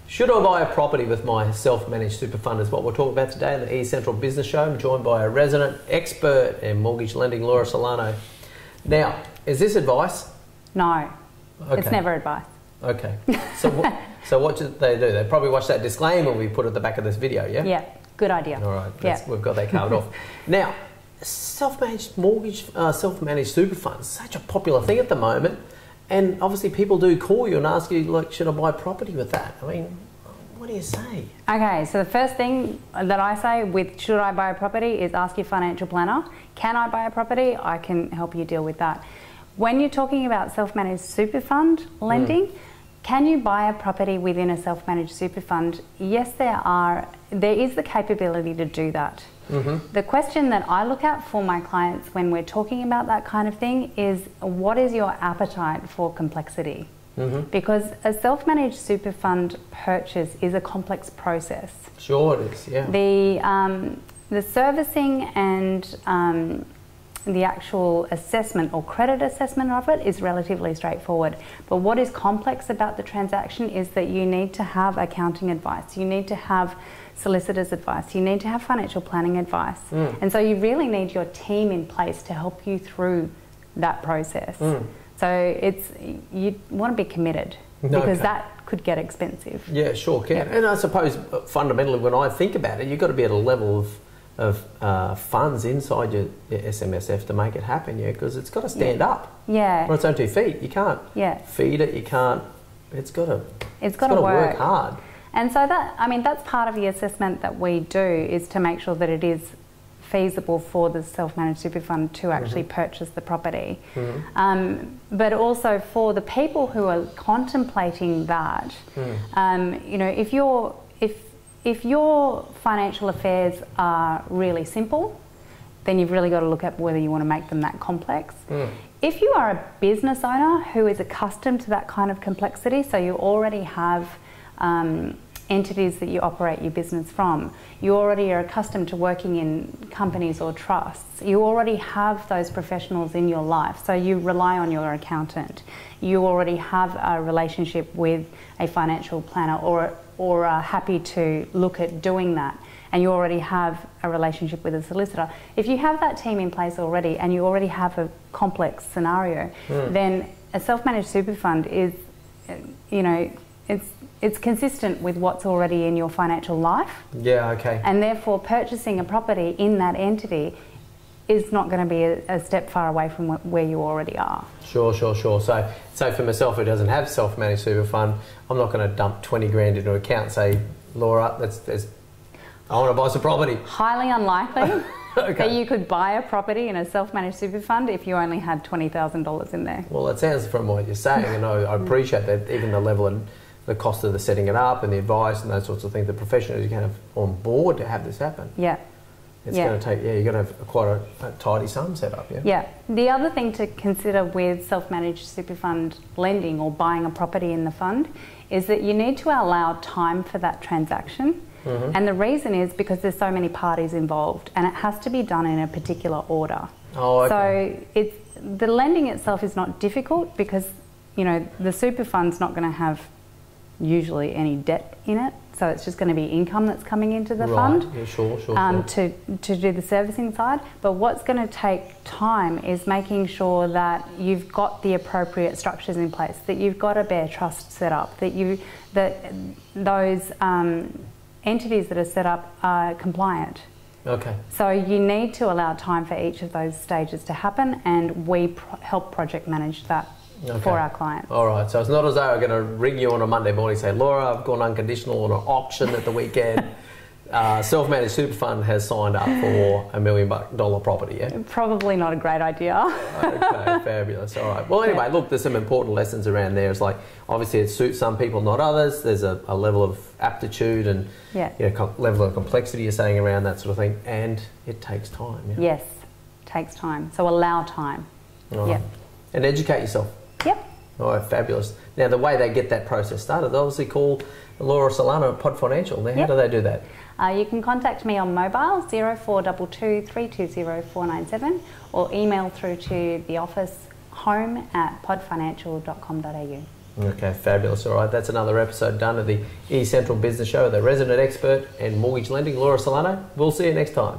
Should I buy a property with my self-managed super fund is what we're talking about today on the eCentral Business Show. I'm joined by a resident expert in mortgage lending, Laura Sillano. Now, is this advice? No, Okay. It's never advice. Okay. So what should they do? They probably watch that disclaimer we put at the back of this video, yeah? Yeah, good idea. All right, we've got that covered off. Now, self-managed mortgage, self-managed super funds, such a popular thing at the moment. And obviously people do call you and ask you, like, should I buy property with that? I mean, what do you say? Okay, so the first thing that I say with should I buy a property is ask your financial planner. Can I buy a property? I can help you deal with that. When you're talking about self-managed super fund lending, can you buy a property within a self-managed super fund? Yes, there is the capability to do that. The question that I look at for my clients when we're talking about that kind of thing is, what is your appetite for complexity? Because a self-managed super fund purchase is a complex process. Sure it is, yeah. The servicing and the actual assessment or credit assessment of it is relatively straightforward. But what is complex about the transaction is that you need to have accounting advice, you need to have solicitor's advice, you need to have financial planning advice. And so you really need your team in place to help you through that process. So you want to be committed because that could get expensive. Yeah, sure can. And I suppose fundamentally when I think about it, you've got to be at a level of funds inside your SMSF to make it happen, because it's got to stand up. Yeah. On its own 2 feet. You can't feed it, you can't, it's got to work hard. And so that's part of the assessment that we do, is to make sure that it is feasible for the self-managed super fund to actually purchase the property. But also for the people who are contemplating that, if your financial affairs are really simple, then you've really got to look at whether you want to make them that complex. If you are a business owner who is accustomed to that kind of complexity, so you already have entities that you operate your business from, you already are accustomed to working in companies or trusts, you already have those professionals in your life, so you rely on your accountant, you already have a relationship with a financial planner or are happy to look at doing that, and you already have a relationship with a solicitor. If you have that team in place already and you already have a complex scenario, then a self-managed super fund is, it's consistent with what's already in your financial life. Yeah, okay. And therefore purchasing a property in that entity is not going to be a step far away from where you already are. Sure. So for myself who doesn't have self-managed super fund, I'm not going to dump 20 grand into an account and say, Laura, I want to buy some property. Highly unlikely that you could buy a property in a self-managed super fund if you only had $20,000 in there. Well, it sounds from what you're saying, and I appreciate that, even the level and the cost of the setting it up and the advice and those sorts of things, the professionals you can have on board to have this happen. Yeah. It's going to take, you're going to have quite a tidy sum set up, Yeah. The other thing to consider with self-managed super fund lending or buying a property in the fund is that you need to allow time for that transaction. And the reason is because there's so many parties involved and it has to be done in a particular order. Oh, okay. So the lending itself is not difficult because, the super fund's not going to have usually any debt in it. So it's just going to be income that's coming into the fund. Yeah, sure. To do the servicing side. But what's going to take time is making sure that you've got the appropriate structures in place, that you've got a bare trust set up, that those entities that are set up are compliant. Okay. So you need to allow time for each of those stages to happen, and we help project manage that for our clients. All right, so it's not as though I'm going to ring you on a Monday morning and say, Laura, I've gone unconditional on an auction at the weekend. Self-managed super fund has signed up for $1 million property, yeah? Probably not a great idea. Okay, fabulous. All right. Well, anyway, look, there's some important lessons around there. It's like, obviously it suits some people, not others. There's a level of aptitude and level of complexity you're saying around that sort of thing, and it takes time. Yeah? Yes, it takes time. So allow time. Right. And educate yourself. Yep. All right, fabulous. Now, the way they get that process started, they obviously call Laura Sillano Pod Financial. Now, how do they do that? You can contact me on mobile 0422 320 497 or email through to the office home@podfinancial.com.au. Okay, fabulous. All right, that's another episode done of the eCentral Business Show, the resident expert in mortgage lending, Laura Sillano. We'll see you next time.